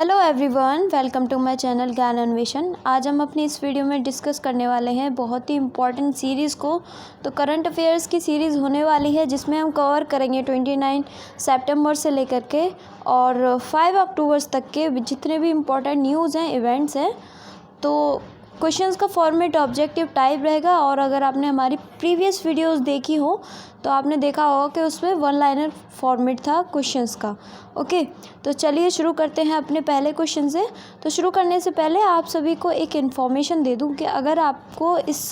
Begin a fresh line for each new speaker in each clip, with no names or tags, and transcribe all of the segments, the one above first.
Hello everyone, welcome to my channel Gyan Anveshan. आज हम अपनी इस वीडियो में डिस्कस करने वाले हैं बहुत ही इम्पॉर्टेंट सीरीज़ को। तो करंट अफेयर्स की सीरीज़ होने वाली है जिसमें हम कवर करेंगे 29 सितंबर से लेकर के और 5 अक्टूबर तक के जितने भी इम्पॉर्टेंट न्यूज़ हैं, इवेंट्स हैं। तो क्वेश्चंस का फॉर्मेट ऑब्जेक्टिव टाइप रहेगा और अगर आपने हमारी प्रीवियस वीडियोस देखी हो तो आपने देखा होगा कि उसमें वन लाइनर फॉर्मेट था क्वेश्चंस का। ओके, तो चलिए शुरू करते हैं अपने पहले क्वेश्चन से। तो शुरू करने से पहले आप सभी को एक इन्फॉर्मेशन दे दूं कि अगर आपको इस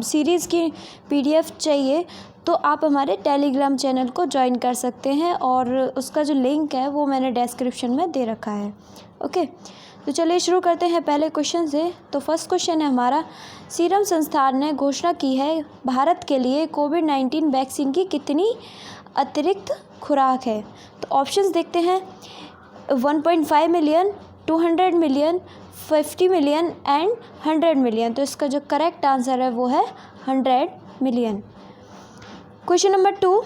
सीरीज़ की पीडीएफ चाहिए तो आप हमारे टेलीग्राम चैनल को ज्वाइन कर सकते हैं और उसका जो लिंक है वो मैंने डिस्क्रिप्शन में दे रखा है। ओके, तो चलिए शुरू करते हैं पहले क्वेश्चन से। तो फर्स्ट क्वेश्चन है हमारा, सीरम संस्थान ने घोषणा की है भारत के लिए कोविड-19 वैक्सीन की कितनी अतिरिक्त खुराक है। तो ऑप्शंस देखते हैं, 1.5 million, 200 million, 50 million and 100 million. तो इसका जो करेक्ट आंसर है वो है 100 मिलियन। क्वेश्चन नंबर 2,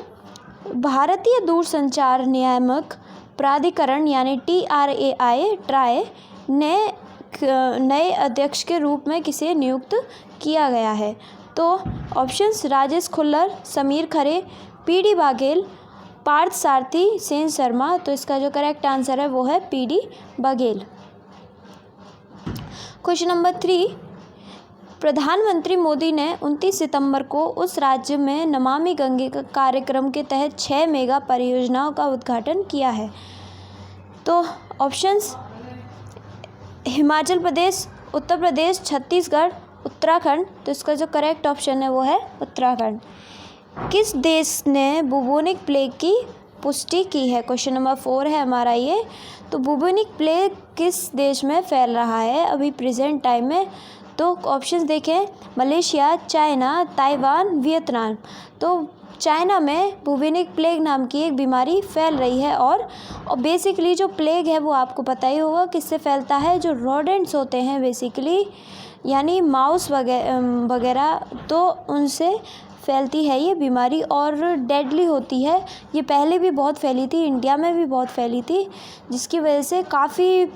भारतीय दूरसंचार नियामक प्राधिकरण यानी ट्राई ने नए अध्यक्ष के रूप में किसे नियुक्त किया गया है। तो ऑप्शंस, राजेश खुल्लर, समीर खरे, पीडी बाघेल, पार्थ सारथी, सेन शर्मा। तो इसका जो करेक्ट आंसर है वो है पीडी बाघेल। क्वेश्चन नंबर 3, प्रधानमंत्री मोदी ने 29 सितंबर को उस राज्य में नमामि गंगे कार्यक्रम के तहत 6 मेगा परियोजनाओं का उद्घाटन किया है। तो ऑप्शंस, हिमाचल प्रदेश, उत्तर प्रदेश, छत्तीसगढ़, उत्तराखंड। तो इसका जो करेक्ट ऑप्शन है वो है उत्तराखंड। किस देश ने बुबोनिक प्लेग की पुष्टि की है। क्वेश्चन नंबर 4 है हमारा ये। तो बुबोनिक प्लेग किस देश में फैल रहा है अभी प्रेजेंट टाइम में। तो ऑप्शंस देखें, मलेशिया, चाइना, ताइवान, वियतनाम। तो चाइना में बुबोनिक प्लेग नाम की एक बीमारी फैल रही है और बेसिकली जो प्लेग है वो आपको पता ही होगा किससे फैलता है। जो रोडेंट्स होते हैं बेसिकली, यानी माउस वगैरह, तो उनसे फैलती है ये बीमारी और डेडली होती है। ये पहले भी बहुत फैली थी, इंडिया में भी बहुत फैली थी, जिसकी वजह से काफ़ी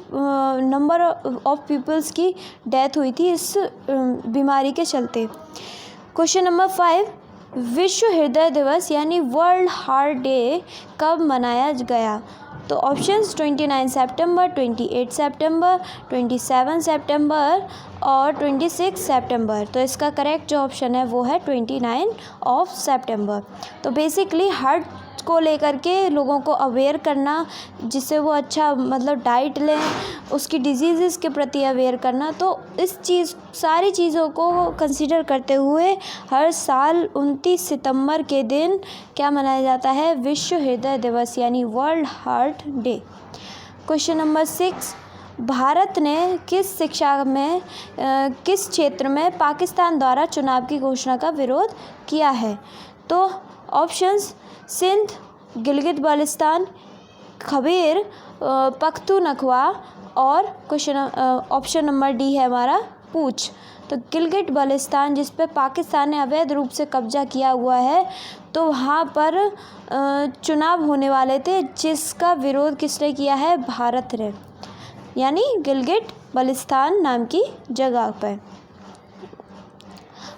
नंबर ऑफ पीपल्स की डेथ हुई थी इस बीमारी के चलते। क्वेश्चन नंबर 5, विश्व हृदय दिवस यानी वर्ल्ड हार्ट डे कब मनाया गया। तो ऑप्शंस, 29 सितंबर, 28 सितंबर, 27 सितंबर और 26 सितंबर। तो इसका करेक्ट जो ऑप्शन है वो है 29 सितंबर। तो बेसिकली हार्ट को लेकर के लोगों को अवेयर करना, जिससे वो अच्छा मतलब डाइट लें, उसकी डिजीज़ के प्रति अवेयर करना। तो इस सारी चीज़ों को कंसीडर करते हुए हर साल 29 सितंबर के दिन क्या मनाया जाता है, विश्व हृदय दिवस यानी world heart day. Question number 6, Bharat ने किस किस क्षेत्र में पाकिस्तान द्वारा चुनाव की घोषणा का विरोध किया है। तो ऑप्शंस, सिंध, गिलगित बाल्टिस्तान, खैबर पख्तूनख्वा और ऑप्शन नंबर डी है हमारा पूंछ। तो गिलगित बाल्टिस्तान जिस पे पाकिस्तान ने अवैध रूप से कब्जा किया हुआ है, तो वहाँ पर चुनाव होने वाले थे जिसका विरोध किसने किया है, भारत ने, यानी गिलगित बाल्टिस्तान नाम की जगह पर।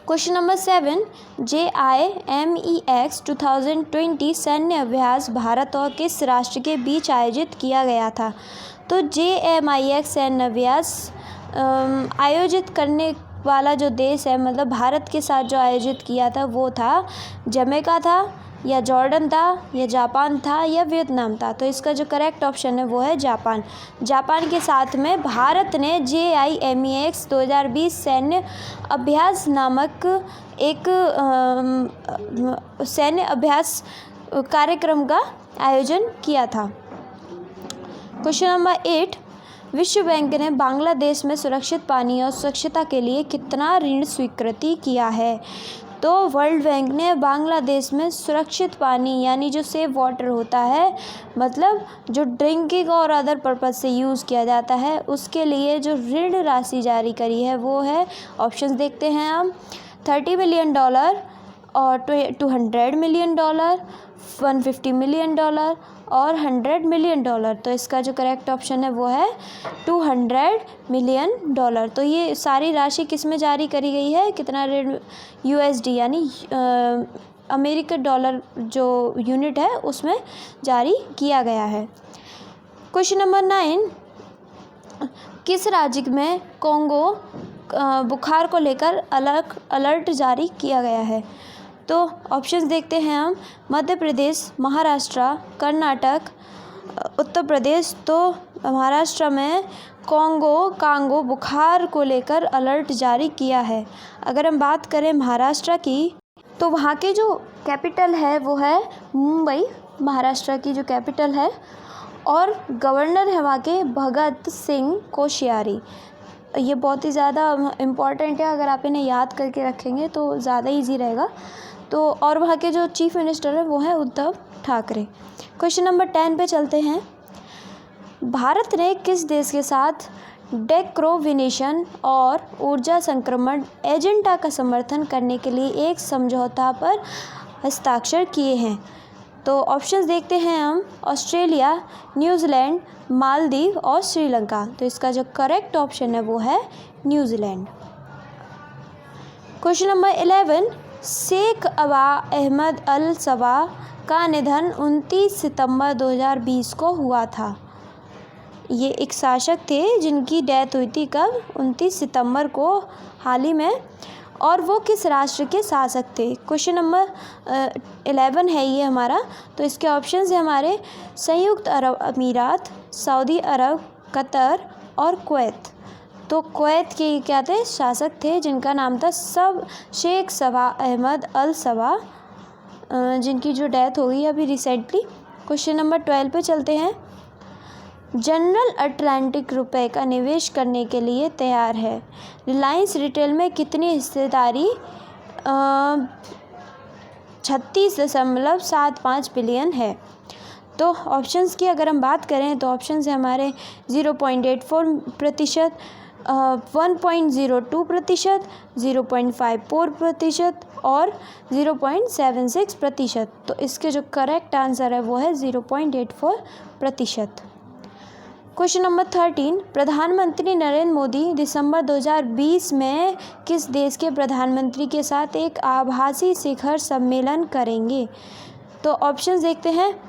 क्वेश्चन नंबर 7, JIMEX 2020 सैन्य अभ्यास भारत और किस राष्ट्र के बीच आयोजित किया गया था। तो JMIX सैन्य अभ्यास आयोजित करने वाला जो देश है, मतलब भारत के साथ जो आयोजित किया था वो था जमैका था या जॉर्डन था या जापान था या वियतनाम था। तो इसका जो करेक्ट ऑप्शन है वो है जापान। जापान के साथ में भारत ने JIMEX 2020 सैन्य अभ्यास नामक एक सैन्य अभ्यास कार्यक्रम का आयोजन किया था। क्वेश्चन नंबर 8, विश्व बैंक ने बांग्लादेश में सुरक्षित पानी और स्वच्छता के लिए कितना ऋण स्वीकृति किया है। तो वर्ल्ड बैंक ने बांग्लादेश में सुरक्षित पानी यानी जो सेफ वाटर होता है, मतलब जो ड्रिंकिंग और अदर पर्पज़ से यूज़ किया जाता है, उसके लिए जो ऋण राशि जारी करी है वो है, ऑप्शंस देखते हैं हम, $30 मिलियन और $200 मिलियन, $150 मिलियन और $100 मिलियन। तो इसका जो करेक्ट ऑप्शन है वो है $200 मिलियन। तो ये सारी राशि किस में जारी करी गई है, कितना रेट, USD यानी अमेरिकन डॉलर जो यूनिट है उसमें जारी किया गया है। क्वेश्चन नंबर 9, किस राज्य में कोंगो बुखार को लेकर अलर्ट जारी किया गया है? तो ऑप्शंस देखते हैं हम, मध्य प्रदेश, महाराष्ट्र, कर्नाटक, उत्तर प्रदेश। तो महाराष्ट्र में कांगो बुखार को लेकर अलर्ट जारी किया है। अगर हम बात करें महाराष्ट्र की, तो वहाँ के जो कैपिटल है वो है मुंबई, महाराष्ट्र की जो कैपिटल है, और गवर्नर है वहाँ के भगत सिंह कोश्यारी। ये बहुत ही ज़्यादा इम्पॉर्टेंट है, अगर आप इन्हें याद करके रखेंगे तो ज़्यादा इजी रहेगा। तो और वहाँ के जो चीफ मिनिस्टर है वो है उद्धव ठाकरे। क्वेश्चन नंबर 10 पे चलते हैं। भारत ने किस देश के साथ डेक्रोविनेशन और ऊर्जा संक्रमण एजेंडा का समर्थन करने के लिए एक समझौता पर हस्ताक्षर किए हैं? तो ऑप्शंस देखते हैं हम, ऑस्ट्रेलिया, न्यूजीलैंड, मालदीव और श्रीलंका। तो इसका जो करेक्ट ऑप्शन है वो है न्यूजीलैंड। क्वेश्चन नंबर 11, शेख अबा अहमद अल सबा का निधन 29 सितंबर 2020 को हुआ था। ये एक शासक थे जिनकी डेथ हुई थी कब, 29 सितंबर को, हाल ही में, और वो किस राष्ट्र के शासक थे? क्वेश्चन नंबर 11 है ये हमारा। तो इसके ऑप्शंस है हमारे संयुक्त अरब अमीरात, सऊदी अरब, कतर और कुवैत। तो कुवैत के क्या थे, शासक थे जिनका नाम था शेख सबा अहमद अल सबा, जिनकी जो डेथ हो गई अभी रिसेंटली। क्वेश्चन नंबर 12 पे चलते हैं। जनरल अटलांटिक रुपए का निवेश करने के लिए तैयार है। रिलायंस रिटेल में कितनी हिस्सेदारी 36.75 बिलियन है? तो ऑप्शंस की अगर हम बात करें तो ऑप्शंस है हमारे 0.84%, 1.02%, 0.54% और 0.76%। तो इसके जो करेक्ट आंसर है वो है 0.84%। क्वेश्चन नंबर 13, प्रधानमंत्री नरेंद्र मोदी दिसंबर 2020 में किस देश के प्रधानमंत्री के साथ एक आभासी शिखर सम्मेलन करेंगे? तो ऑप्शंस देखते हैं,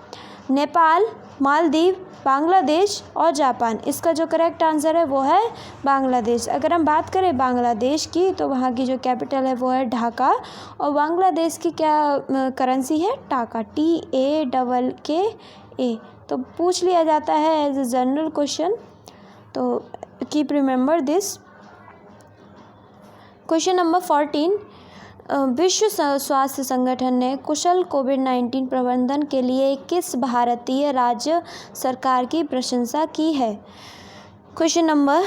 नेपाल, मालदीव, बांग्लादेश और जापान। इसका जो करेक्ट आंसर है वो है बांग्लादेश। अगर हम बात करें बांग्लादेश की, तो वहाँ की जो कैपिटल है वो है ढाका, और बांग्लादेश की क्या करेंसी है, टाका, TAKA। तो पूछ लिया जाता है एज ए जनरल क्वेश्चन, तो keep remember this. Question number 14, विश्व स्वास्थ्य संगठन ने कुशल कोविड-19 प्रबंधन के लिए किस भारतीय राज्य सरकार की प्रशंसा की है? क्वेश्चन नंबर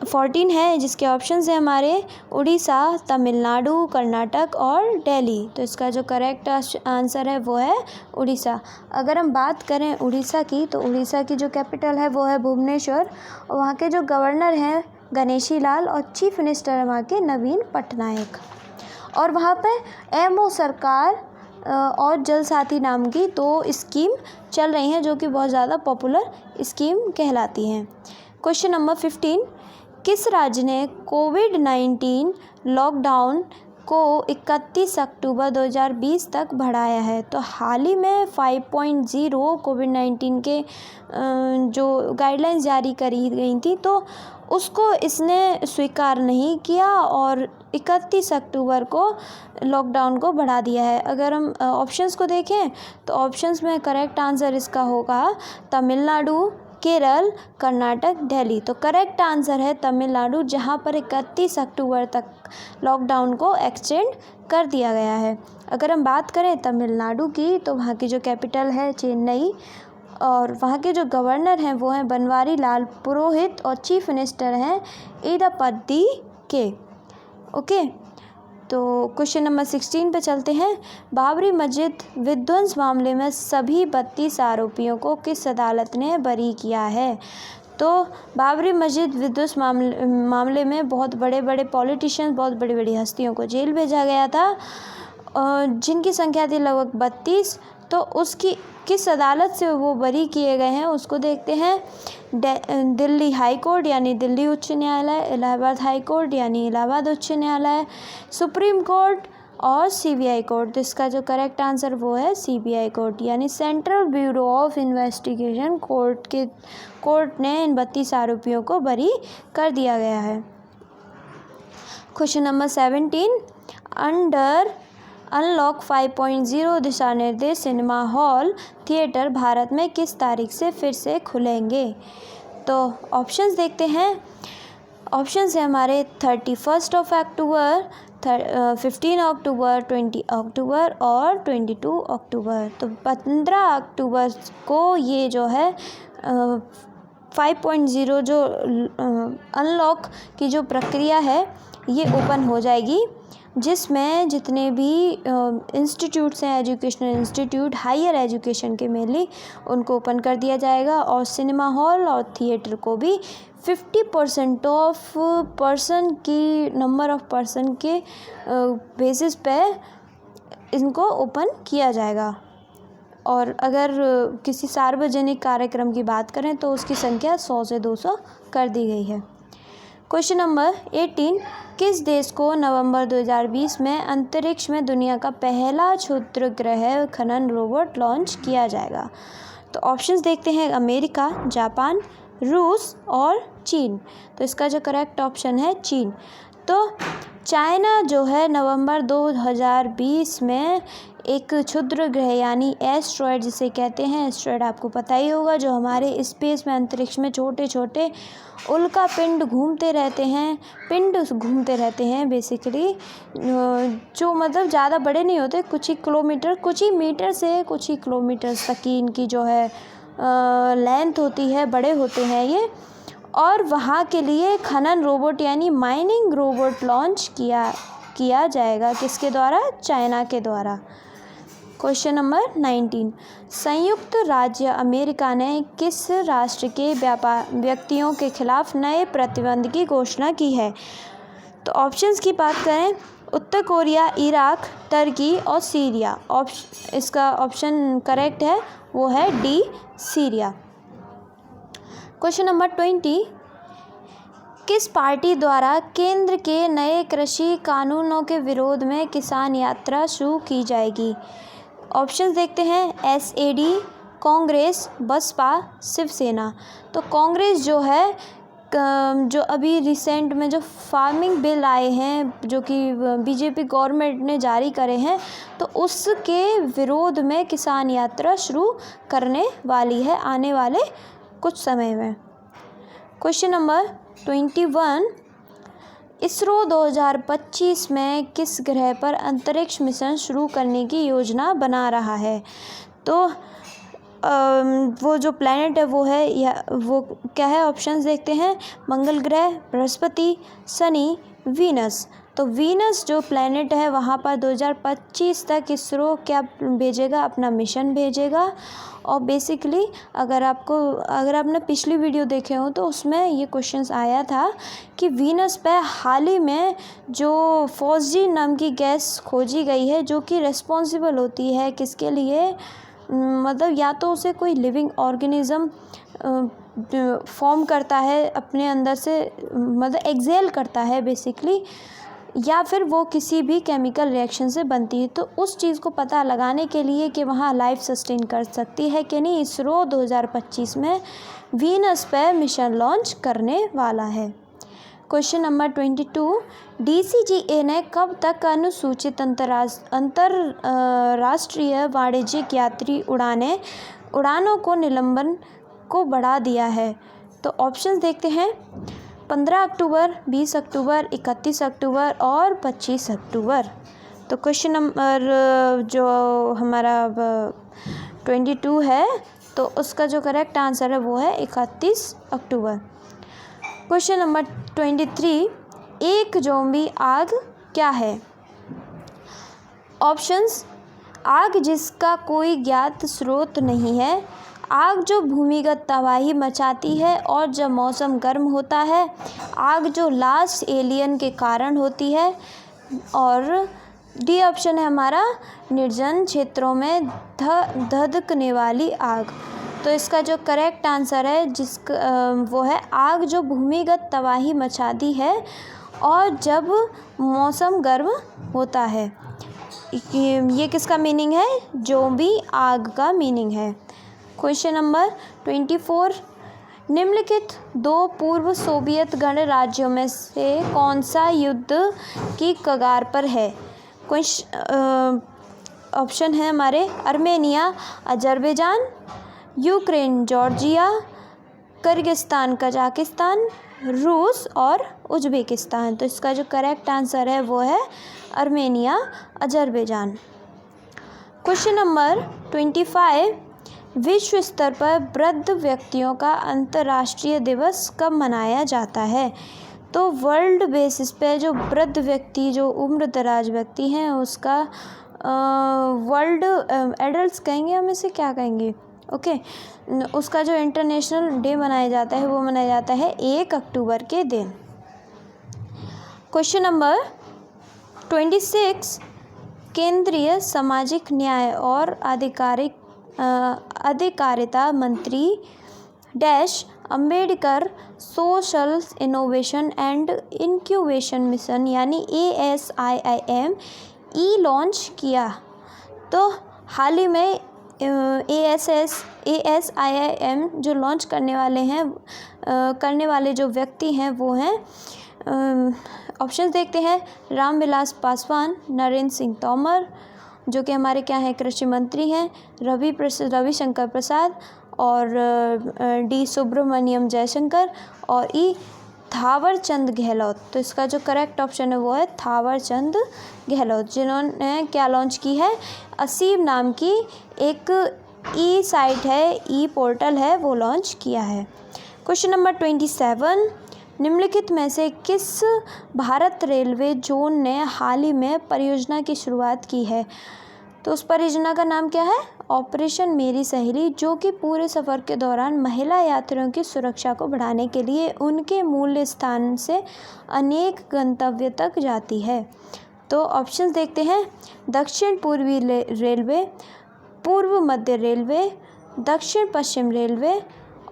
14 है जिसके ऑप्शंस है हमारे उड़ीसा, तमिलनाडु, कर्नाटक और दिल्ली। तो इसका जो करेक्ट आंसर है वो है उड़ीसा। अगर हम बात करें उड़ीसा की, तो उड़ीसा की जो कैपिटल है वो है भुवनेश्वर, और वहाँ के जो गवर्नर हैं गणेशी लाल, और चीफ मिनिस्टर है वहाँ के नवीन पटनायक। और वहाँ पे एमओ सरकार और जल साथी नाम की 2 स्कीम चल रही हैं जो कि बहुत ज़्यादा पॉपुलर स्कीम कहलाती हैं। क्वेश्चन नंबर 15, किस राज्य ने कोविड-19 लॉकडाउन को 31 अक्टूबर 2020 तक बढ़ाया है? तो हाल ही में 5.0 कोविड-19 के जो गाइडलाइंस जारी करी गई थी, तो उसको इसने स्वीकार नहीं किया और 31 अक्टूबर को लॉकडाउन को बढ़ा दिया है। अगर हम ऑप्शंस को देखें तो ऑप्शंस में करेक्ट आंसर इसका होगा तमिलनाडु, केरल, कर्नाटक, दिल्ली। तो करेक्ट आंसर है तमिलनाडु, जहां पर 31 अक्टूबर तक लॉकडाउन को एक्सटेंड कर दिया गया है। अगर हम बात करें तमिलनाडु की, तो वहाँ की जो कैपिटल है चेन्नई, और वहाँ के जो गवर्नर हैं वो हैं बनवारी लाल पुरोहित, और चीफ मिनिस्टर हैं इडापड्डी के। ओके, तो क्वेश्चन नंबर 16 पे चलते हैं। बाबरी मस्जिद विध्वंस मामले में सभी 32 आरोपियों को किस अदालत ने बरी किया है? तो बाबरी मस्जिद विध्वंस मामले में बहुत बड़े बड़े पॉलिटिशियंस, बहुत बड़ी बड़ी हस्तियों को जेल भेजा गया था, जिनकी संख्या थी लगभग 32, तो उसकी किस अदालत से वो बरी किए गए हैं उसको देखते हैं। दिल्ली हाई कोर्ट यानी दिल्ली उच्च न्यायालय, इलाहाबाद हाई कोर्ट यानी इलाहाबाद उच्च न्यायालय, सुप्रीम कोर्ट और सीबीआई कोर्ट। तो इसका जो करेक्ट आंसर वो है सीबीआई कोर्ट यानी central bureau of investigation court ने इन 32 आरोपियों को बरी कर दिया गया है। क्वेश्चन नंबर 17, अंडर अनलॉक 5.0 दिशा निर्देश सिनेमा हॉल थिएटर भारत में किस तारीख से फिर से खुलेंगे? तो ऑप्शंस देखते हैं। ऑप्शंस है हमारे 31 अक्टूबर, 15 अक्टूबर, 20 अक्टूबर और 22 अक्टूबर। तो 15 अक्टूबर को ये जो है 5.0 जो अनलॉक की जो प्रक्रिया है ये ओपन हो जाएगी, जिसमें जितने भी इंस्टीट्यूट्स हैं, एजुकेशनल इंस्टीट्यूट हायर एजुकेशन के मेनली, उनको ओपन कर दिया जाएगा और सिनेमा हॉल और थिएटर को भी 50% ऑफ पर्सन की नंबर ऑफ पर्सन के बेसिस पे इनको ओपन किया जाएगा। और अगर किसी सार्वजनिक कार्यक्रम की बात करें तो उसकी संख्या 100 से 200 कर दी गई है। क्वेश्चन नंबर 18, किस देश को नवंबर 2020 में अंतरिक्ष में दुनिया का पहला क्षुद्रग्रह खनन रोबोट लॉन्च किया जाएगा? तो ऑप्शंस देखते हैं। अमेरिका, जापान, रूस और चीन। तो इसका जो करेक्ट ऑप्शन है चीन। तो चाइना जो है नवंबर 2020 में एक क्षुद्रग्रह यानी एस्ट्रॉयड जिसे कहते हैं, एस्ट्रॉयड आपको पता ही होगा, जो हमारे स्पेस में अंतरिक्ष में छोटे छोटे उल्का पिंड घूमते रहते हैं बेसिकली, जो मतलब ज़्यादा बड़े नहीं होते, कुछ ही मीटर से कुछ ही किलोमीटर्स तक की इनकी जो है लेंथ होती है, बड़े होते हैं ये। और वहाँ के लिए खनन रोबोट यानी माइनिंग रोबोट लॉन्च किया जाएगा। किसके द्वारा? चाइना के द्वारा। क्वेश्चन नंबर 19, संयुक्त राज्य अमेरिका ने किस राष्ट्र के व्यक्तियों के खिलाफ नए प्रतिबंध की घोषणा की है? तो ऑप्शंस की बात करें, उत्तर कोरिया, इराक, टर्की और सीरिया। इसका ऑप्शन करेक्ट है वो है डी, सीरिया। क्वेश्चन नंबर 20, किस पार्टी द्वारा केंद्र के नए कृषि कानूनों के विरोध में किसान यात्रा शुरू की जाएगी? ऑप्शंस देखते हैं। एसएडी, कांग्रेस, बसपा, शिवसेना। तो कांग्रेस जो है, जो अभी रिसेंट में जो फार्मिंग बिल आए हैं जो कि बीजेपी गवर्नमेंट ने जारी करे हैं, तो उसके विरोध में किसान यात्रा शुरू करने वाली है आने वाले कुछ समय में। क्वेश्चन नंबर 21, इसरो 2025 में किस ग्रह पर अंतरिक्ष मिशन शुरू करने की योजना बना रहा है? तो वो जो प्लैनेट है वो क्या है? ऑप्शंस देखते हैं। मंगल ग्रह, बृहस्पति, शनि, वीनस। तो वीनस जो प्लैनेट है वहाँ पर 2025 तक इसरो क्या भेजेगा? अपना मिशन भेजेगा। और बेसिकली अगर आपने पिछली वीडियो देखे हो तो उसमें ये क्वेश्चंस आया था कि वीनस पे हाल ही में जो फॉस्जी नाम की गैस खोजी गई है, जो कि रिस्पॉन्सिबल होती है किसके लिए? मतलब या तो उसे कोई लिविंग ऑर्गेनिज्म फॉर्म करता है अपने अंदर से, मतलब एक्सेल करता है बेसिकली, या फिर वो किसी भी केमिकल रिएक्शन से बनती है। तो उस चीज़ को पता लगाने के लिए कि वहाँ लाइफ सस्टेन कर सकती है कि नहीं, इसरो 2025 में वीनस पे मिशन लॉन्च करने वाला है। क्वेश्चन नंबर 22, डीसीजीए ने कब तक अनुसूचित अंतरराष्ट्रीय वाणिज्यिक यात्री उड़ानों को निलंबन को बढ़ा दिया है? तो ऑप्शंस देखते हैं। 15 अक्टूबर, 20 अक्टूबर, 31 अक्टूबर और 25 अक्टूबर। तो क्वेश्चन नंबर जो हमारा 22 है, तो उसका जो करेक्ट आंसर है वो है 31 अक्टूबर। क्वेश्चन नंबर 23, एक ज़ोंबी आग क्या है? ऑप्शंस, आग जिसका कोई ज्ञात स्रोत नहीं है, आग जो भूमिगत तबाही मचाती है और जब मौसम गर्म होता है, आग जो लास्ट एलियन के कारण होती है, और डी ऑप्शन है हमारा निर्जन क्षेत्रों में धधकने वाली आग। तो इसका जो करेक्ट आंसर है वो है आग जो भूमिगत तबाही मचाती है और जब मौसम गर्म होता है। ये किसका मीनिंग है? जो भी आग का मीनिंग है। क्वेश्चन नंबर 24, निम्नलिखित दो पूर्व सोवियत गणराज्यों में से कौन सा युद्ध की कगार पर है? ऑप्शन है हमारे Armenia Azerbaijan, Ukraine Georgia, Kyrgyzstan Kazakhstan, रूस और उज्बेकिस्तान। तो इसका जो करेक्ट आंसर है वो है आर्मेनिया अजरबैजान। क्वेश्चन नंबर 25, विश्व स्तर पर वृद्ध व्यक्तियों का अंतर्राष्ट्रीय दिवस कब मनाया जाता है? तो वर्ल्ड बेसिस पे जो वृद्ध व्यक्ति, जो उम्र दराज व्यक्ति हैं, उसका वर्ल्ड एडल्ट्स कहेंगे हम इसे, क्या कहेंगे, ओके, उसका जो इंटरनेशनल डे मनाया जाता है वो मनाया जाता है 1 अक्टूबर के दिन। क्वेश्चन नंबर 26, केंद्रीय सामाजिक न्याय और अधिकारिता मंत्री dash Ambedkar social innovation and incubation mission यानी ASIIM लॉन्च किया। तो हाल ही में ASIIM जो लॉन्च करने वाले जो व्यक्ति हैं वो हैं, ऑप्शंस देखते हैं, रामविलास पासवान, नरेंद्र सिंह तोमर जो कि हमारे क्या हैं, कृषि मंत्री हैं, रविशंकर प्रसाद और डी सुब्रमण्यम जयशंकर और थावरचंद गहलोत। तो इसका जो करेक्ट ऑप्शन है वो है थावरचंद गहलोत, जिन्होंने क्या लॉन्च की है, असीम नाम की एक साइट है, पोर्टल है, वो लॉन्च किया है। क्वेश्चन नंबर 27, निम्नलिखित में से किस भारत रेलवे जोन ने हाल ही में परियोजना की शुरुआत की है? तो उस परियोजना का नाम क्या है? ऑपरेशन मेरी सहेली, जो कि पूरे सफ़र के दौरान महिला यात्रियों की सुरक्षा को बढ़ाने के लिए उनके मूल स्थान से अनेक गंतव्य तक जाती है। तो ऑप्शंस देखते हैं, दक्षिण पूर्वी रेलवे, पूर्व मध्य रेलवे, दक्षिण पश्चिम रेलवे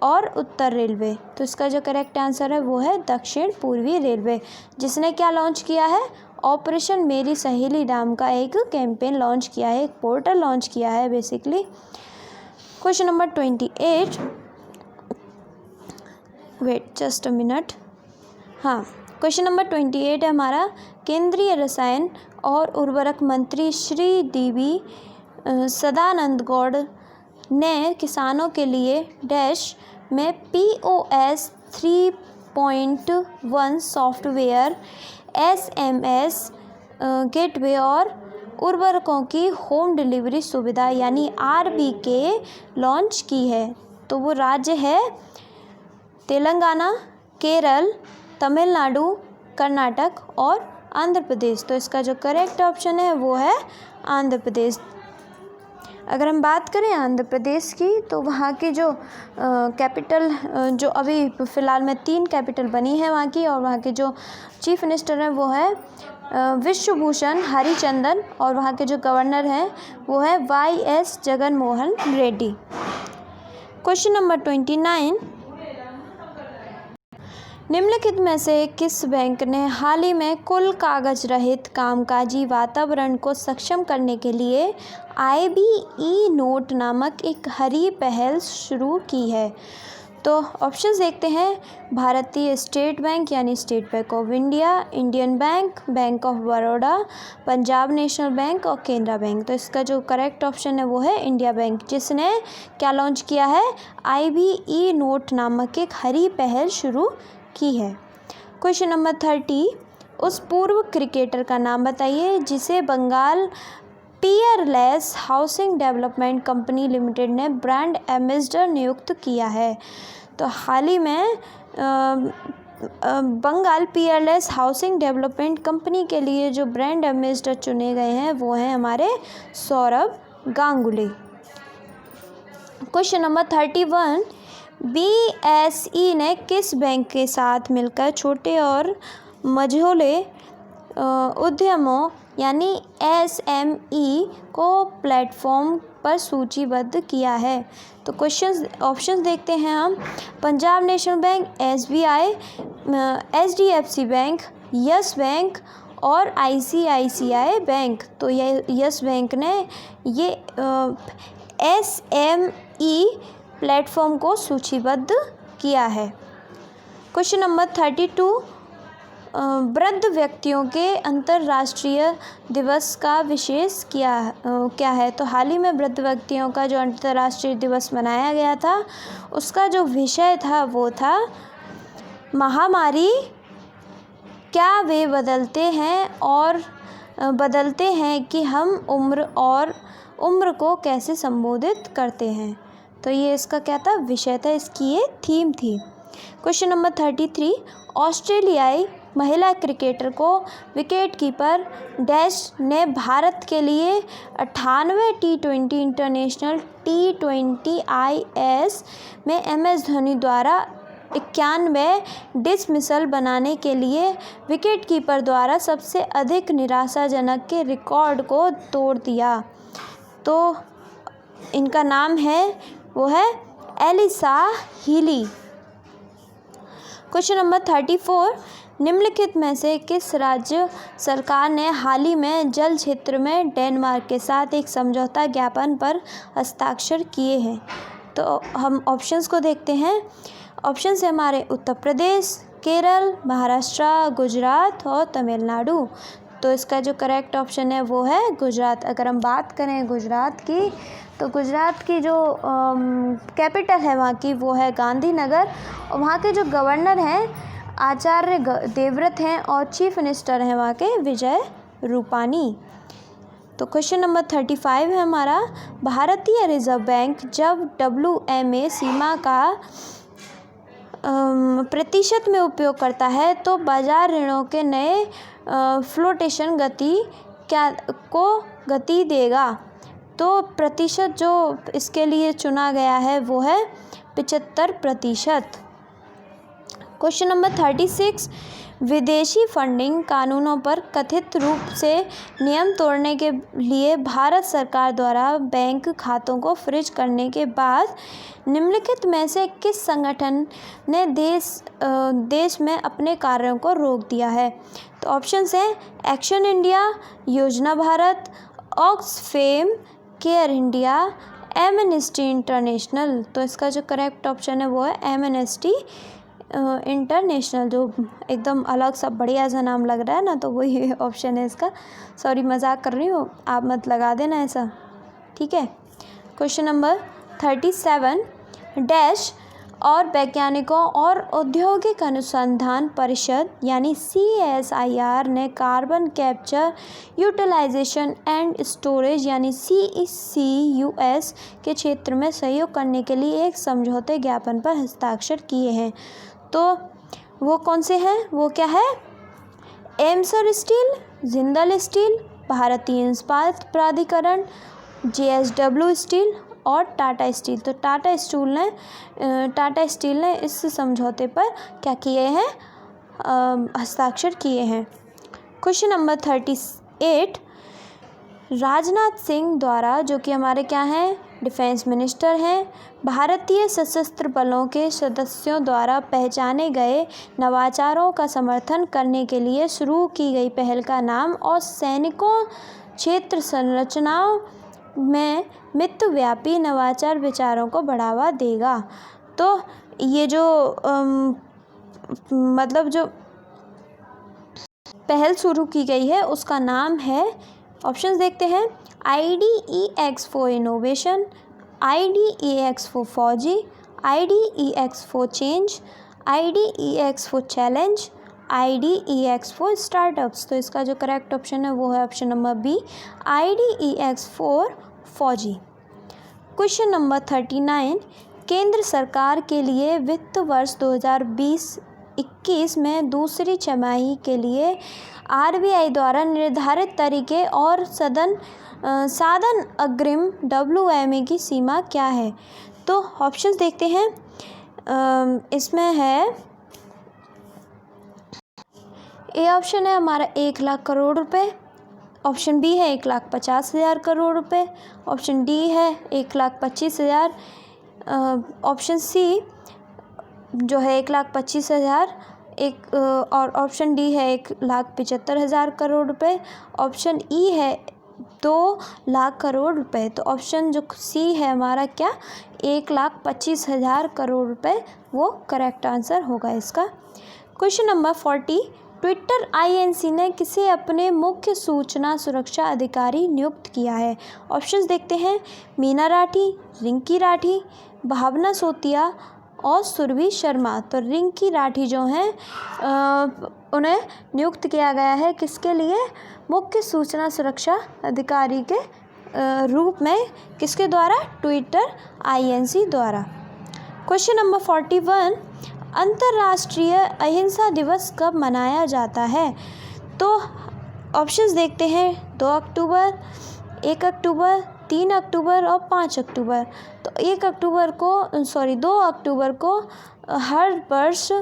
और उत्तर रेलवे। तो इसका जो करेक्ट आंसर है वो है दक्षिण पूर्वी रेलवे, जिसने क्या लॉन्च किया है? ऑपरेशन मेरी सहेली नाम का एक कैंपेन लॉन्च किया है, एक पोर्टल लॉन्च किया है basically. Question number 28, wait just a minute, हाँ, क्वेश्चन नंबर 28 है हमारा, केंद्रीय रसायन और उर्वरक मंत्री श्री DV सदानंद गौड़ ने किसानों के लिए डैश में POS 3.1 सॉफ्टवेयर, SMS गेटवे और उर्वरकों की होम डिलीवरी सुविधा यानी RBK लॉन्च की है। तो वो राज्य है तेलंगाना, केरल, तमिलनाडु, कर्नाटक और आंध्र प्रदेश। तो इसका जो करेक्ट ऑप्शन है वो है आंध्र प्रदेश। अगर हम बात करें आंध्र प्रदेश की, तो वहाँ की जो कैपिटल, जो अभी फ़िलहाल में 3 कैपिटल बनी है वहाँ की, और वहाँ के जो चीफ मिनिस्टर हैं वो है विश्वभूषण हरिचंदन, और वहाँ के जो गवर्नर हैं वो है YS Jaganmohan Reddy. Question number 29, निम्नलिखित में से किस बैंक ने हाल ही में कुल कागज रहित कामकाजी वातावरण को सक्षम करने के लिए IBE नोट नामक एक हरी पहल शुरू की है? तो ऑप्शंस देखते हैं, भारतीय स्टेट बैंक यानी state bank of India, Indian bank, bank of Baroda, Punjab national bank और केनरा बैंक। तो इसका जो करेक्ट ऑप्शन है वो है इंडिया बैंक, जिसने क्या लॉन्च किया है? IBE नोट नामक एक हरी पहल शुरू की है। क्वेश्चन नंबर 30, उस पूर्व क्रिकेटर का नाम बताइए जिसे Bengal Peerless Housing Development Company Limited ने ब्रांड एम्बेसडर नियुक्त किया है। तो हाल ही में Bengal Peerless Housing Development Company के लिए जो ब्रांड एम्बेसडर चुने गए हैं वो हैं हमारे Saurabh Ganguly. Question number 31, BSE ने किस बैंक के साथ मिलकर छोटे और मझोले उद्यमों यानी SME को प्लेटफॉर्म पर सूचीबद्ध किया है। तो ऑप्शंस देखते हैं हम। Punjab national bank, SBI, HDFC bank, yes bank और ICICI बैंक। तो ये यस बैंक ने ये SME प्लेटफॉर्म को सूचीबद्ध किया है। क्वेश्चन नंबर 32, वृद्ध व्यक्तियों के अंतर्राष्ट्रीय दिवस का विशेष क्या है। तो हाल ही में वृद्ध व्यक्तियों का जो अंतर्राष्ट्रीय दिवस मनाया गया था, उसका जो विषय था वो था महामारी, क्या वे बदलते हैं कि हम उम्र को कैसे संबोधित करते हैं। तो ये इसका क्या था, विषय था, इसकी ये थीम थी। क्वेश्चन नंबर 33, ऑस्ट्रेलियाई महिला क्रिकेटर को विकेटकीपर डैश ने भारत के लिए 98 T20 इंटरनेशनल T20I में MS धोनी द्वारा 91 डिसमिसल बनाने के लिए विकेटकीपर द्वारा सबसे अधिक निराशाजनक के रिकॉर्ड को तोड़ दिया। तो इनका नाम है, वो है एलिसा हीली। क्वेश्चन नंबर 34, निम्नलिखित में से किस राज्य सरकार ने हाल ही में जल क्षेत्र में डेनमार्क के साथ एक समझौता ज्ञापन पर हस्ताक्षर किए हैं। तो हम ऑप्शंस को देखते हैं। ऑप्शंस है हमारे उत्तर प्रदेश, केरल, महाराष्ट्र, गुजरात और तमिलनाडु। तो इसका जो करेक्ट ऑप्शन है वो है गुजरात। अगर हम बात करें गुजरात की, तो गुजरात की जो कैपिटल है वहाँ की, वो है गांधीनगर। और वहाँ के जो गवर्नर हैं आचार्य देवव्रत हैं और चीफ मिनिस्टर हैं वहाँ के विजय रूपानी। तो क्वेश्चन नंबर 35 है हमारा, भारतीय रिजर्व बैंक जब WMA सीमा का प्रतिशत में उपयोग करता है तो बाजार ऋणों के नए फ्लोटेशन गति देगा। तो प्रतिशत जो इसके लिए चुना गया है वो है 75%। क्वेश्चन नंबर 36, विदेशी फंडिंग कानूनों पर कथित रूप से नियम तोड़ने के लिए भारत सरकार द्वारा बैंक खातों को फ्रीज करने के बाद निम्नलिखित में से किस संगठन ने देश में अपने कार्यों को रोक दिया है। तो ऑप्शंस हैं एक्शन इंडिया, योजना Bharat, Oxfam, care India, amnesty international. तो इसका जो करेक्ट ऑप्शन है वो है एमनेस्टी इंटरनेशनल, जो एकदम अलग सा बढ़िया सा नाम लग रहा है ना, तो वही ऑप्शन है इसका। सॉरी, मजाक कर रही हूँ, आप मत लगा देना ऐसा, ठीक है। क्वेश्चन नंबर 37, डैश और वैज्ञानिकों और औद्योगिक अनुसंधान परिषद यानी CSIR ने carbon capture, utilization and storage यानी CCUS के क्षेत्र में सहयोग करने के लिए एक समझौते ज्ञापन पर हस्ताक्षर किए हैं। तो वो कौन से हैं, वो क्या है, एमसर स्टील, जिंदल स्टील, भारतीय इस्पात प्राधिकरण, JSW स्टील और टाटा स्टील। तो टाटा स्टील ने इस समझौते पर क्या किए हैं, हस्ताक्षर किए हैं। क्वेश्चन नंबर 38, राजनाथ सिंह द्वारा, जो कि हमारे क्या हैं, डिफेंस मिनिस्टर हैं, भारतीय सशस्त्र बलों के सदस्यों द्वारा पहचाने गए नवाचारों का समर्थन करने के लिए शुरू की गई पहल का नाम और सैनिकों क्षेत्र संरचनाओं में मितव्यापी नवाचार विचारों को बढ़ावा देगा। तो ये जो मतलब जो पहल शुरू की गई है उसका नाम है, ऑप्शंस देखते हैं, IDEX for innovation, IDEX for Fauji, IDEX for change, IDEX for challenge, IDEX for startups. तो इसका जो करेक्ट ऑप्शन है वो है option number B, IDEX for Fauji. Question number 39, केंद्र सरकार के लिए वित्त वर्ष 2020-21 में दूसरी छमाही के लिए RBI द्वारा निर्धारित तरीके और साधन अग्रिम WMA की सीमा क्या है। तो ऑप्शंस देखते हैं, इसमें है ए ऑप्शन है हमारा 1,00,000 करोड़ रुपए, ऑप्शन बी है 1,50,000 करोड़ रुपए, ऑप्शन डी है 1,25,000, ऑप्शन सी जो है 1,25,000 और ऑप्शन डी है 1,75,000 करोड़ रुपए, ऑप्शन ई है 2,00,000 करोड़ रुपए। तो ऑप्शन जो सी है हमारा क्या, 1,25,000 करोड़ रुपए वो करेक्ट आंसर होगा इसका। क्वेश्चन नंबर 40, ट्विटर आईएनसी ने किसे अपने मुख्य सूचना सुरक्षा अधिकारी नियुक्त किया है? ऑप्शंस देखते हैं, मीना राठी, रिंकी राठी, भावना सोतिया और सुरभि शर्मा। तो रिंकी राठी जो हैं उन्हें नियुक्त किया गया है किसके लिए, मुख्य सूचना सुरक्षा अधिकारी के रूप में, किसके द्वारा, ट्विटर आईएनसी द्वारा। क्वेश्चन नंबर 41, अंतर्राष्ट्रीय अहिंसा दिवस कब मनाया जाता है? तो ऑप्शंस देखते हैं, 2 अक्टूबर, 1 अक्टूबर, 3 अक्टूबर और 5 अक्टूबर। तो 2 अक्टूबर को हर वर्ष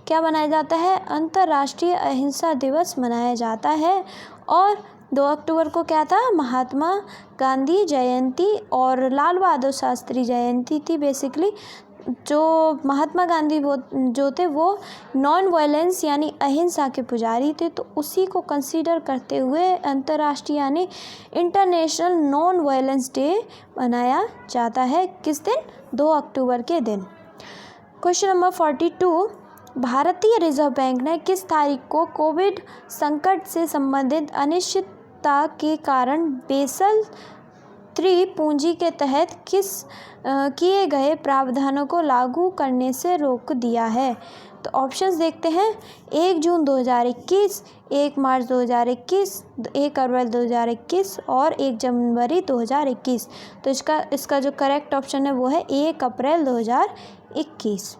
क्या मनाया जाता है, अंतर्राष्ट्रीय अहिंसा दिवस मनाया जाता है। और 2 अक्टूबर को क्या था, महात्मा गांधी जयंती और लाल बहादुर शास्त्री जयंती थी। बेसिकली जो महात्मा गांधी जो थे वो नॉन वायलेंस यानी अहिंसा के पुजारी थे, तो उसी को कंसीडर करते हुए अंतर्राष्ट्रीय यानी इंटरनेशनल नॉन वायलेंस डे मनाया जाता है। किस दिन, 2 अक्टूबर के दिन। क्वेश्चन नंबर 42, भारतीय रिजर्व बैंक ने किस तारीख को कोविड संकट से संबंधित अनिश्चितता के कारण बेसल III पूंजी के तहत किए गए प्रावधानों को लागू करने से रोक दिया है? तो ऑप्शंस देखते हैं, 1 जून 2021, 1 मार्च 2021, 1 अप्रैल 2021 और 1 जनवरी 2021। तो इसका जो करेक्ट ऑप्शन है वो है 1 अप्रैल 2021।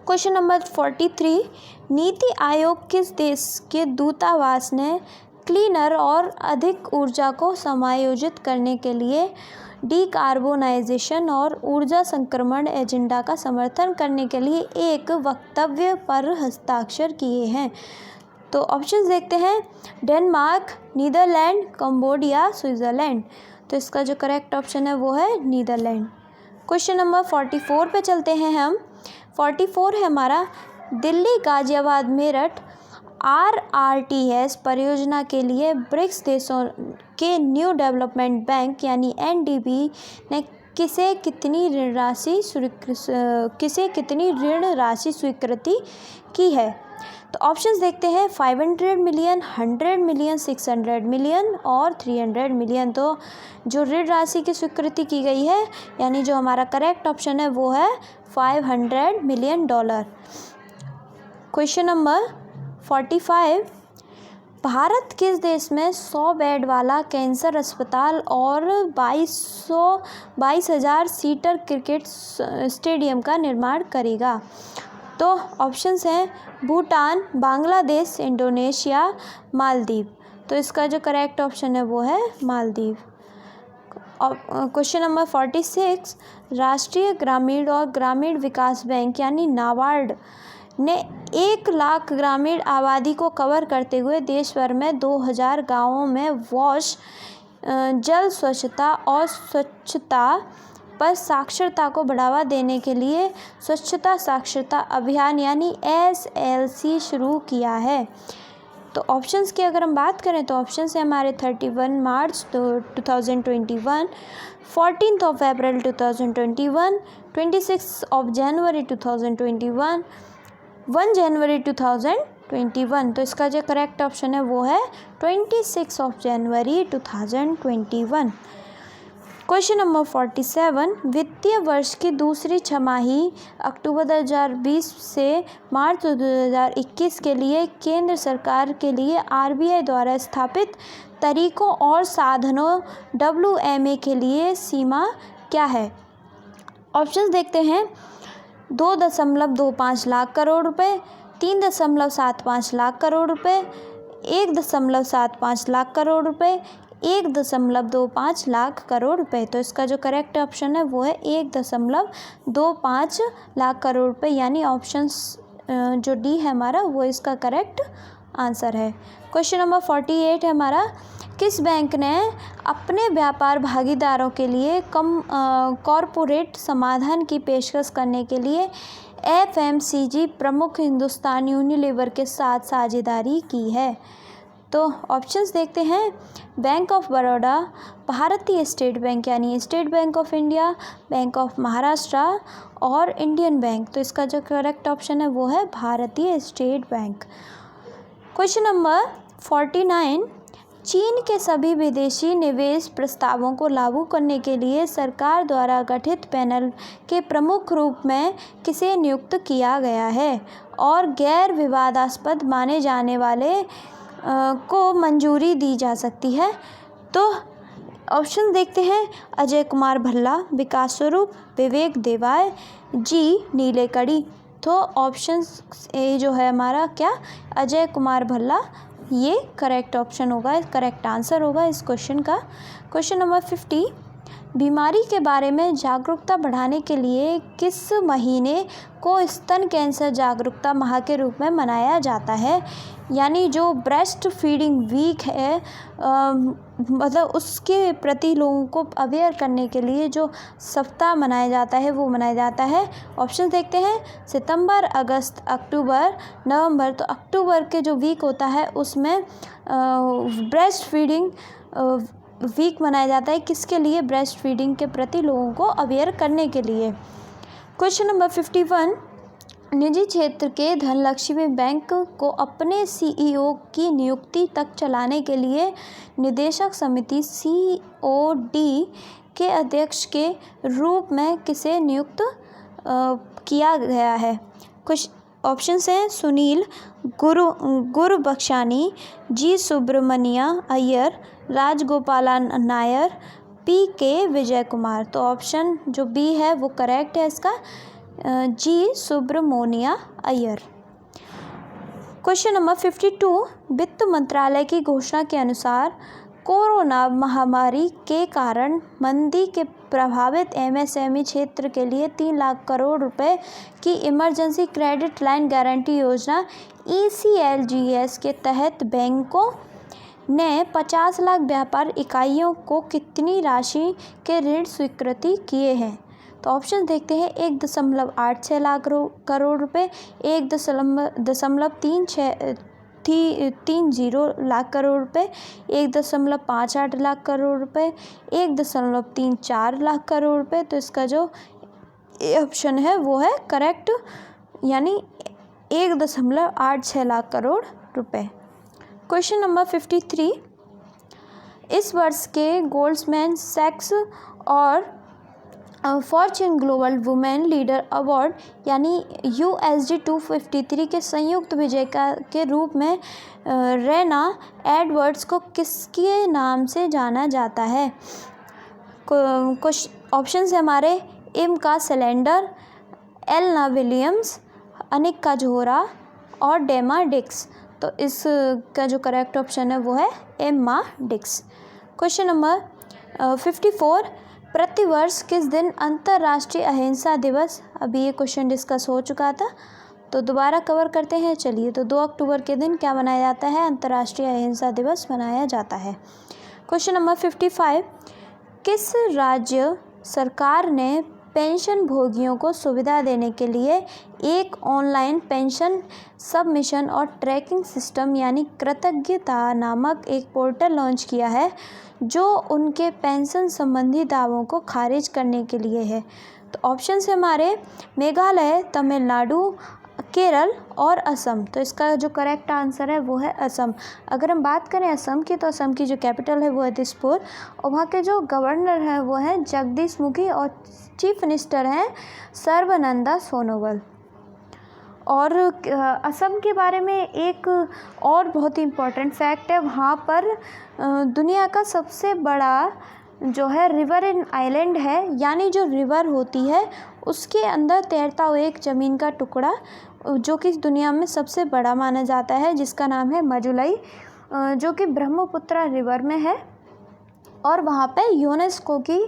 क्वेश्चन नंबर 43, नीति आयोग किस देश के दूतावास ने क्लीनर और अधिक ऊर्जा को समायोजित करने के लिए डीकार्बोनाइजेशन और ऊर्जा संक्रमण एजेंडा का समर्थन करने के लिए एक वक्तव्य पर हस्ताक्षर किए हैं? तो ऑप्शंस देखते हैं, डेनमार्क, नीदरलैंड, कंबोडिया, स्विट्ज़रलैंड। तो इसका जो करेक्ट ऑप्शन है वो है नीदरलैंड। क्वेश्चन नंबर 44 पे चलते हैं हम। 44 है हमारा, दिल्ली गाजियाबाद मेरठ RRTS परियोजना के लिए ब्रिक्स देशों के न्यू डेवलपमेंट बैंक यानी NDB ने किसे कितनी ऋण राशि स्वीकृति की है? तो ऑप्शंस देखते हैं, 500 मिलियन, 100 मिलियन, 600 मिलियन और 300 मिलियन। तो जो ऋण राशि की स्वीकृति की गई है यानी जो हमारा करेक्ट ऑप्शन है वो है $500 मिलियन। क्वेश्चन नंबर 45, भारत किस देश में 100 बेड वाला कैंसर अस्पताल और 22,000 सीटर क्रिकेट स्टेडियम का निर्माण करेगा? तो ऑप्शंस हैं, भूटान, बांग्लादेश, इंडोनेशिया, मालदीव। तो इसका जो करेक्ट ऑप्शन है वो है मालदीव। क्वेश्चन नंबर 46, राष्ट्रीय ग्रामीण और ग्रामीण विकास बैंक यानी नाबार्ड ने 1 लाख ग्रामीण आबादी को कवर करते हुए देश भर में 2000 गाँवों में वॉश, जल स्वच्छता और स्वच्छता पर साक्षरता को बढ़ावा देने के लिए स्वच्छता साक्षरता अभियान यानी SLC शुरू किया है। तो ऑप्शंस की अगर हम बात करें तो ऑप्शंस है हमारे 31 मार्च 2021, 14 अप्रैल 2021, 26 जनवरी 2021, 1 जनवरी 2021। तो इसका जो करेक्ट ऑप्शन है वो है 26 जनवरी 2021। क्वेश्चन नंबर 47, वित्तीय वर्ष की दूसरी छमाही अक्टूबर 2020 से मार्च 2021 के लिए केंद्र सरकार के लिए RBI द्वारा स्थापित तरीकों और साधनों WMA के लिए सीमा क्या है? ऑप्शंस देखते हैं, 2.25 लाख करोड़ रुपए, 3.75 लाख करोड़ रुपए, 1.75 लाख करोड़ रुपए, 1.25 लाख करोड़ रुपए। तो इसका जो करेक्ट ऑप्शन है वो है 1.25 लाख करोड़ रुपए यानी ऑप्शंस जो डी है हमारा वो इसका करेक्ट आंसर है। क्वेश्चन नंबर 48 है हमारा, किस बैंक ने अपने व्यापार भागीदारों के लिए कॉरपोरेट समाधान की पेशकश करने के लिए FMCG प्रमुख हिंदुस्तान यूनिलीवर के साथ साझेदारी की है? तो ऑप्शंस देखते हैं। बैंक ऑफ बड़ौदा, भारतीय स्टेट बैंक यानी state bank of India, bank of Maharashtra और इंडियन बैंक। तो इसका जो करेक्ट ऑप्शन है वो है भारतीय स्टेट बैंक। क्वेश्चन नंबर 49, चीन के सभी विदेशी निवेश प्रस्तावों को लागू करने के लिए सरकार द्वारा गठित पैनल के प्रमुख रूप में किसे नियुक्त किया गया है और गैर विवादास्पद माने जाने वाले को मंजूरी दी जा सकती है? तो ऑप्शन देखते हैं। अजय कुमार भल्ला, विकास स्वरूप, विवेक देवाय, जी नीलेकड़ी। तो ऑप्शन ए जो है हमारा क्या, अजय कुमार भल्ला, ये करेक्ट ऑप्शन होगा, करेक्ट आंसर होगा इस क्वेश्चन का। क्वेश्चन नंबर 50, बीमारी के बारे में जागरूकता बढ़ाने के लिए किस महीने को स्तन कैंसर जागरूकता माह के रूप में मनाया जाता है? यानी जो ब्रेस्ट फीडिंग वीक है मतलब उसके प्रति लोगों को अवेयर करने के लिए जो सप्ताह मनाया जाता है वो मनाया जाता है। ऑप्शन देखते हैं। सितंबर, अगस्त, अक्टूबर, नवंबर। तो अक्टूबर के जो वीक होता है उसमें ब्रेस्ट फीडिंग वीक मनाया जाता है। किसके लिए? ब्रेस्ट फीडिंग के प्रति लोगों को अवेयर करने के लिए। क्वेश्चन नंबर 51, निजी क्षेत्र के धनलक्ष्मी बैंक को अपने CEO की नियुक्ति तक चलाने के लिए निदेशक समिति COD के अध्यक्ष के रूप में किसे नियुक्त किया गया है? कुछ ऑप्शंस हैं। सुनील गुरबख्शानी, जी सुब्रमण्या अय्यर, राजगोपालन नायर, PK विजय कुमार। तो ऑप्शन जो बी है वो करेक्ट है इसका, जी सुब्रमण्या अय्यर। क्वेश्चन नंबर 52, वित्त मंत्रालय की घोषणा के अनुसार कोरोना महामारी के कारण मंदी के प्रभावित MSME क्षेत्र के लिए 3 लाख करोड़ रुपए की इमरजेंसी क्रेडिट लाइन गारंटी योजना ECLGS के तहत बैंकों ने 50 लाख व्यापार इकाइयों को कितनी राशि के ऋण स्वीकृति किए हैं? तो ऑप्शन देखते हैं। 1.86 लाख करोड़ रुपए, 1.30 लाख करोड़ रुपए, 1.58 लाख करोड़ रुपए, 1.34 लाख करोड़ रुपए। तो इसका जो ऑप्शन है वो है करेक्ट, यानी 1.86 लाख करोड़ रुपए। क्वेश्चन नंबर 53, इस वर्ष के गोल्डमैन सैक्स और Fortune global women leader award यानी USD 253 के संयुक्त विजेता के रूप में रेना एडवर्ड्स को किसके नाम से जाना जाता है? कुछ ऑप्शंस है हमारे। इम्का सेलेंडर, एलना विलियम्स, अनिका जोहरा और डेमा डिक्स। तो इसका जो करेक्ट ऑप्शन है वो है एम्मा डिक्स। क्वेश्चन नंबर 54, प्रतिवर्ष किस दिन अंतर्राष्ट्रीय अहिंसा दिवस, अभी ये क्वेश्चन डिस्कस हो चुका था तो दोबारा कवर करते हैं। चलिए, तो 2 अक्टूबर के दिन क्या मनाया जाता है? अंतर्राष्ट्रीय अहिंसा दिवस मनाया जाता है। क्वेश्चन नंबर 55, किस राज्य सरकार ने पेंशन भोगियों को सुविधा देने के लिए एक ऑनलाइन पेंशन सबमिशन और ट्रैकिंग सिस्टम यानी कृतज्ञता नामक एक पोर्टल लॉन्च किया है जो उनके पेंशन संबंधी दावों को खारिज करने के लिए है? तो ऑप्शन है हमारे मेघालय, तमिलनाडु, केरल और असम। तो इसका जो करेक्ट आंसर है वो है असम। अगर हम बात करें असम की, तो असम की जो कैपिटल है वो है दिसपुर और वहाँ के जो गवर्नर हैं वो हैं जगदीश मुखी और चीफ मिनिस्टर हैं सर्बानंद सोनोवाल। और असम के बारे में एक और बहुत ही इम्पोर्टेंट फैक्ट है, वहाँ पर दुनिया का सबसे बड़ा जो है रिवर इन आइलैंड है, यानी जो रिवर होती है उसके अंदर तैरता हुआ एक ज़मीन का टुकड़ा जो कि दुनिया में सबसे बड़ा माना जाता है, जिसका नाम है मजुलई, जो कि ब्रह्मपुत्र रिवर में है। और वहाँ पे यूनेस्को की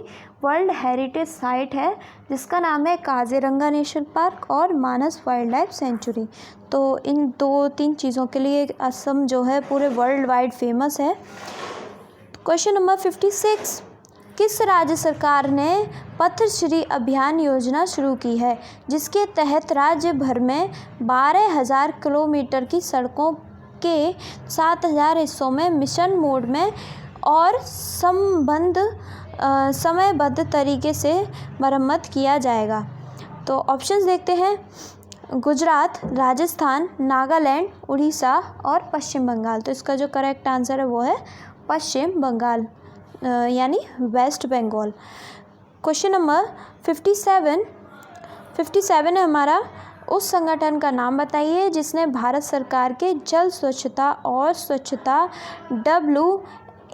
वर्ल्ड हेरिटेज साइट है जिसका नाम है काजीरंगा नेशनल पार्क और मानस वाइल्ड लाइफ सेंचुरी। तो इन 2-3 चीज़ों के लिए असम जो है पूरे वर्ल्ड वाइड फेमस है। क्वेश्चन नंबर 56, किस राज्य सरकार ने पथश्री अभियान योजना शुरू की है जिसके तहत राज्य भर में 12,000 किलोमीटर की सड़कों के 7,000 हिस्सों में मिशन मोड में और समयबद्ध तरीके से मरम्मत किया जाएगा? तो ऑप्शंस देखते हैं, गुजरात, राजस्थान, नागालैंड, उड़ीसा और पश्चिम बंगाल। तो इसका जो करेक्ट आंसर है वो है पश्चिम बंगाल यानी वेस्ट बंगाल। क्वेश्चन नंबर 57 है हमारा, उस संगठन का नाम बताइए जिसने भारत सरकार के जल स्वच्छता और स्वच्छता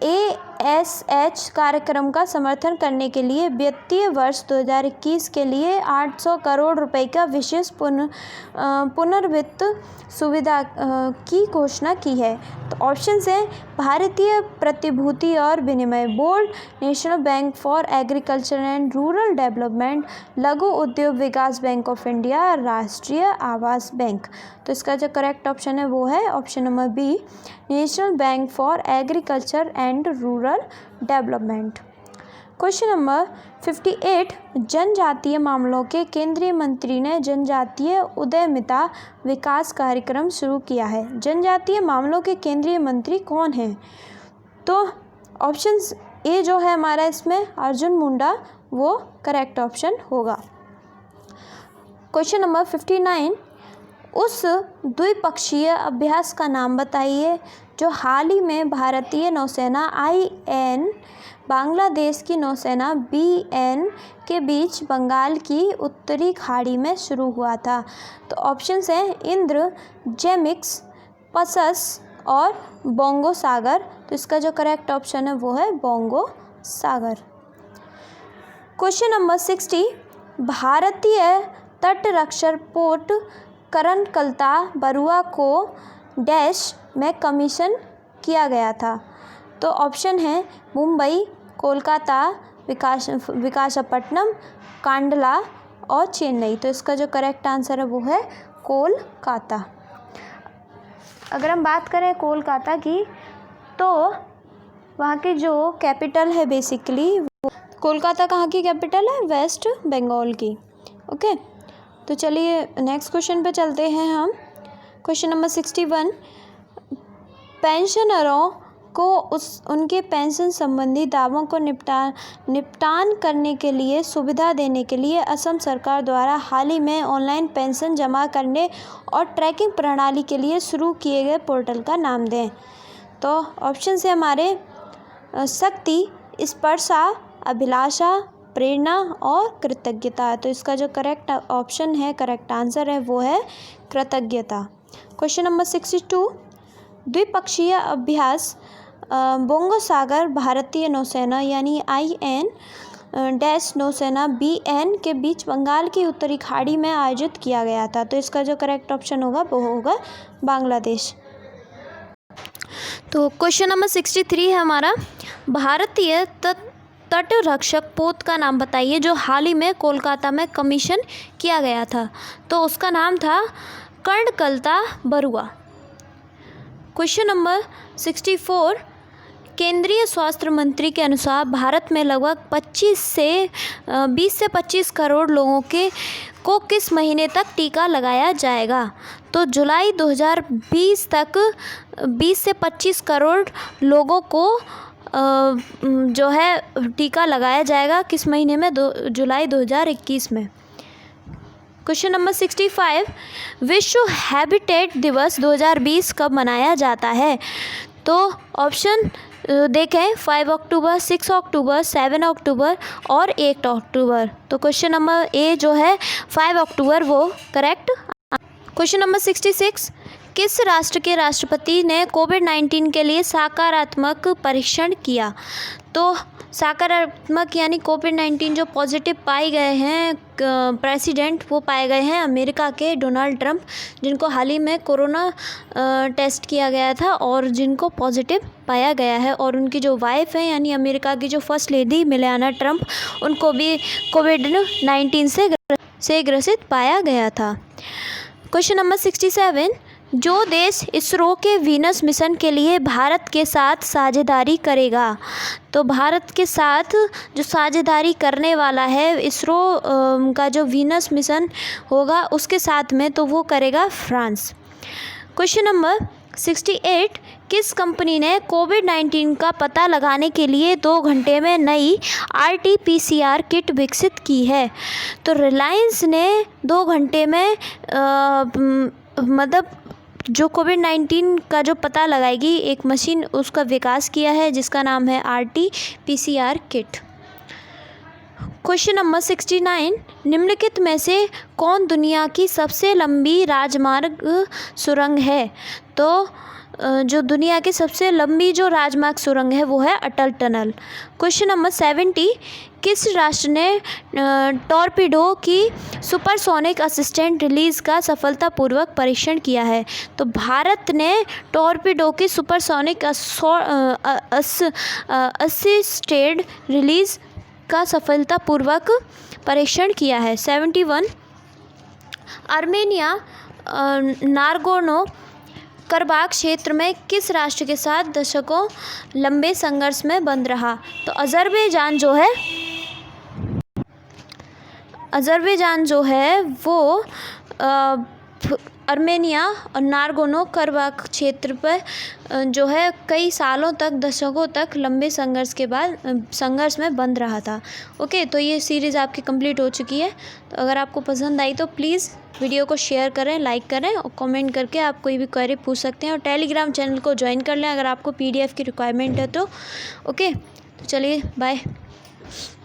WASH कार्यक्रम का समर्थन करने के लिए वित्तीय वर्ष 2021 के लिए 800 करोड़ रुपए का विशेष पुनर्वित्त सुविधा की घोषणा की है। तो ऑप्शन हैं, भारतीय प्रतिभूति और विनिमय board, national bank for agriculture and rural development, लघु उद्योग विकास बैंक ऑफ इंडिया, राष्ट्रीय आवास बैंक। तो इसका जो करेक्ट ऑप्शन है वो है option number B, national bank for agriculture and rural development. Question number 58, जनजातीय मामलों के केंद्रीय मंत्री ने जनजातीय उद्यमिता विकास कार्यक्रम शुरू किया है। जनजातीय मामलों के केंद्रीय मंत्री कौन हैं? तो ऑप्शंस ए जो है हमारा इसमें अर्जुन मुंडा, वो करेक्ट ऑप्शन होगा। क्वेश्चन नंबर 59, उस द्विपक्षीय अभ्यास का नाम बताइए जो हाल ही में भारतीय नौसेना IN, बांग्लादेश की नौसेना BN के बीच बंगाल की उत्तरी खाड़ी में शुरू हुआ था। तो ऑप्शंस हैं इंद्र, जेमिक्स, पसस और बोंगो सागर। तो इसका जो करेक्ट ऑप्शन है वो है बोंगो सागर। क्वेश्चन नंबर 60, भारतीय तटरक्षक पोर्ट करनकलता बरुआ को डैश में कमीशन किया गया था। तो ऑप्शन है मुंबई, कोलकाता, विशाखापट्टनम, कांडला और चेन्नई। तो इसका जो करेक्ट आंसर है वो है कोलकाता। अगर हम बात करें कोलकाता की तो वहाँ की जो कैपिटल है बेसिकली, कोलकाता कहाँ की कैपिटल है? वेस्ट बंगाल की। ओके, तो चलिए नेक्स्ट क्वेश्चन पे चलते हैं हम। क्वेश्चन नंबर 61, पेंशनरों को उनके पेंशन संबंधी दावों को निपटान करने के लिए सुविधा देने के लिए असम सरकार द्वारा हाल ही में ऑनलाइन पेंशन जमा करने और ट्रैकिंग प्रणाली के लिए शुरू किए गए पोर्टल का नाम दें। तो ऑप्शन से हमारे शक्ति, स्पर्शा, अभिलाषा, प्रेरणा और कृतज्ञता। तो इसका जो करेक्ट ऑप्शन है, करेक्ट आंसर है वो है कृतज्ञता। क्वेश्चन नंबर 62, द्विपक्षीय अभ्यास बोंगो सागर भारतीय नौसेना यानी IN डैश नौसेना BN के बीच बंगाल की उत्तरी खाड़ी में आयोजित किया गया था। तो इसका जो करेक्ट ऑप्शन होगा वो होगा बांग्लादेश। तो क्वेश्चन नंबर 63 है हमारा, भारतीय तटरक्षक पोत का नाम बताइए जो हाल ही में कोलकाता में कमीशन किया गया था। तो उसका नाम था कर्णकलता बरुआ। क्वेश्चन नंबर 64, केंद्रीय स्वास्थ्य मंत्री के अनुसार भारत में लगभग 20 से 25 करोड़ लोगों को किस महीने तक टीका लगाया जाएगा? तो जुलाई 2020 तक 20 से 25 करोड़ लोगों को जो है टीका लगाया जाएगा। किस महीने में? जुलाई 2021 में। क्वेश्चन नंबर 65, विश्व हैबिटेट दिवस 2020 कब मनाया जाता है? तो ऑप्शन देखें 5 अक्टूबर, 6 अक्टूबर, 7 अक्टूबर और 8 अक्टूबर। तो क्वेश्चन नंबर ए जो है 5 अक्टूबर वो करेक्ट। क्वेश्चन नंबर 66, किस राष्ट्र के राष्ट्रपति ने कोविड-19 के लिए सकारात्मक परीक्षण किया? तो सकारात्मक यानी कोविड-19 जो पॉजिटिव पाए गए हैं प्रेसिडेंट, वो पाए गए हैं अमेरिका के डोनाल्ड ट्रंप, जिनको हाल ही में कोरोना टेस्ट किया गया था और जिनको पॉजिटिव पाया गया है। और उनकी जो वाइफ है यानी अमेरिका की जो फर्स्ट लेडी मेलानिया ट्रंप, उनको भी कोविड-19 से ग्रसित पाया गया था। क्वेश्चन नंबर 67, जो देश इसरो के वीनस मिशन के लिए भारत के साथ साझेदारी करेगा? तो भारत के साथ जो साझेदारी करने वाला है इसरो का जो वीनस मिशन होगा उसके साथ में, तो वो करेगा फ्रांस। क्वेश्चन नंबर 68, किस कंपनी ने कोविड-19 का पता लगाने के लिए 2 घंटे में नई RT-PCR किट विकसित की है? तो रिलायंस ने 2 घंटे में मतलब जो कोविड-19 का जो पता लगाएगी एक मशीन, उसका विकास किया है जिसका नाम है RT-PCR किट। क्वेश्चन नंबर 69, निम्नलिखित में से कौन दुनिया की सबसे लंबी राजमार्ग सुरंग है? तो जो दुनिया की सबसे लंबी जो राजमार्ग सुरंग है वो है अटल टनल। क्वेश्चन नंबर 70, किस राष्ट्र ने टॉर्पीडो की सुपरसोनिक असिस्टेंट रिलीज़ का सफलतापूर्वक परीक्षण किया है? तो भारत ने टॉर्पीडो की सुपरसोनिक असिस्टेड रिलीज़ का सफलतापूर्वक परीक्षण किया है। 71, आर्मेनिया नागोर्नो कराबाख क्षेत्र में किस राष्ट्र के साथ दशकों लंबे संघर्ष में बंद रहा? तो अज़रबैजान जो है वो आर्मेनिया और नागोर्नो कराबाख क्षेत्र पर जो है कई सालों तक, दशकों तक लंबे संघर्ष के बाद संघर्ष में बंद रहा था। ओके, तो ये सीरीज़ आपकी कंप्लीट हो चुकी है। तो अगर आपको पसंद आई तो प्लीज़ वीडियो को शेयर करें, लाइक करें और कमेंट करके आप कोई भी क्वेरी पूछ सकते हैं। और टेलीग्राम चैनल को ज्वाइन कर लें अगर आपको PDF की रिक्वायरमेंट है तो। ओके, तो चलिए बाय।